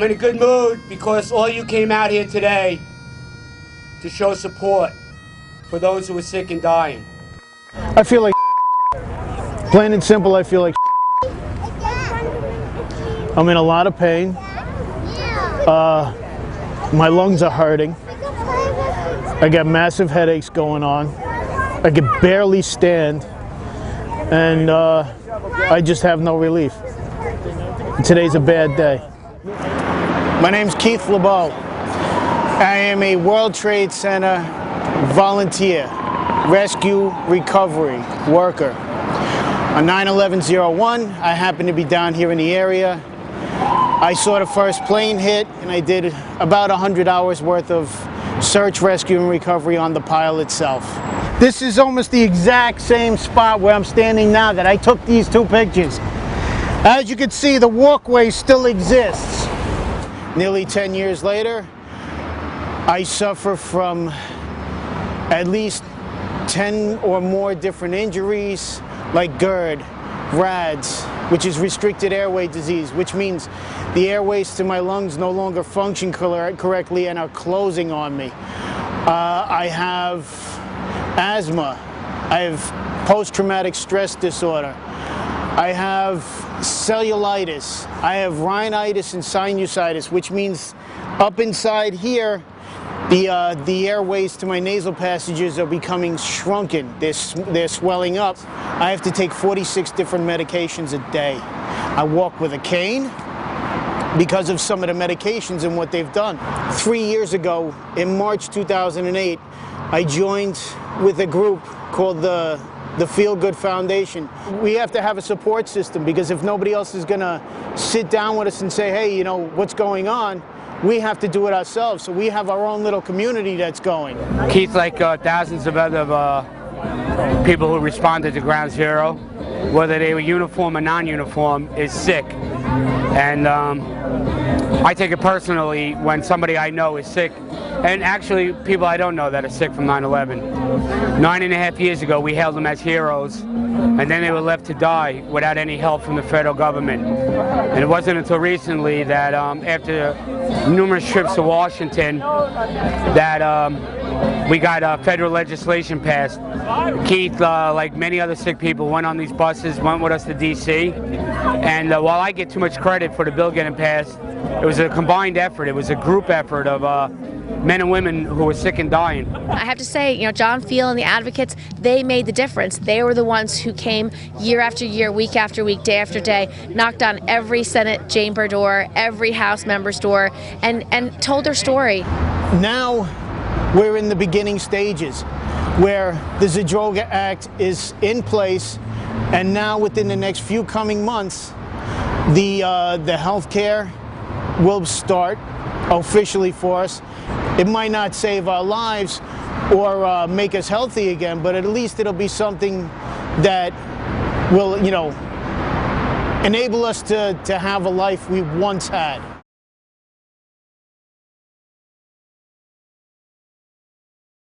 I'm in a good mood because all you came out here today to show support for those who are sick and dying. I feel like plain and simple, I feel like I'm in a lot of pain. My lungs are hurting. I got massive headaches going on. I can barely stand. And I just have no relief. Today's a bad day. My name's Keith LeBeau. I am a World Trade Center volunteer, rescue recovery worker. On 9/11/01, I happened to be down here in the area. I saw the first plane hit, and I did about 100 hours worth of search, rescue, and recovery on the pile itself. This is almost the exact same spot where I'm standing now that I took these two pictures. As you can see, the walkway still exists. Nearly 10 years later, I suffer from at least 10 or more different injuries like GERD, RADS, which is restricted airway disease, which means the airways to my lungs no longer function correctly and are closing on me. I have asthma. I have post-traumatic stress disorder. I have cellulitis. I have rhinitis and sinusitis, which means up inside here, the airways to my nasal passages are becoming shrunken. They're swelling up. I have to take 46 different medications a day. I walk with a cane because of some of the medications and what they've done. 3 years ago, in March 2008, I joined with a group called the Feel Good Foundation. We have to have a support system because if nobody else is going to sit down with us and say, hey, you know, what's going on, we have to do it ourselves. So we have our own little community that's going. Keith, like thousands of other people who responded to Ground Zero, whether they were uniform or non-uniform, is sick. And I take it personally when somebody I know is sick, and actually people I don't know that are sick from 9/11. 9.5 years ago, we hailed them as heroes, and then they were left to die without any help from the federal government. And it wasn't until recently that after numerous trips to Washington that we got federal legislation passed. Keith, like many other sick people, went on these buses, went with us to D.C. And while I get too much credit for the bill getting passed, it was a combined effort. It was a group effort of men and women who were sick and dying. I have to say, you know, John Feel and the advocates, they made the difference. They were the ones who came year after year, week after week, day after day, knocked on every Senate chamber door, every House member's door, and told their story. Now we're in the beginning stages where the Zadroga Act is in place, and now within the next few coming months, the health care will start officially for us. It might not save our lives or make us healthy again, but at least it'll be something that will, you know, enable us to have a life we once had.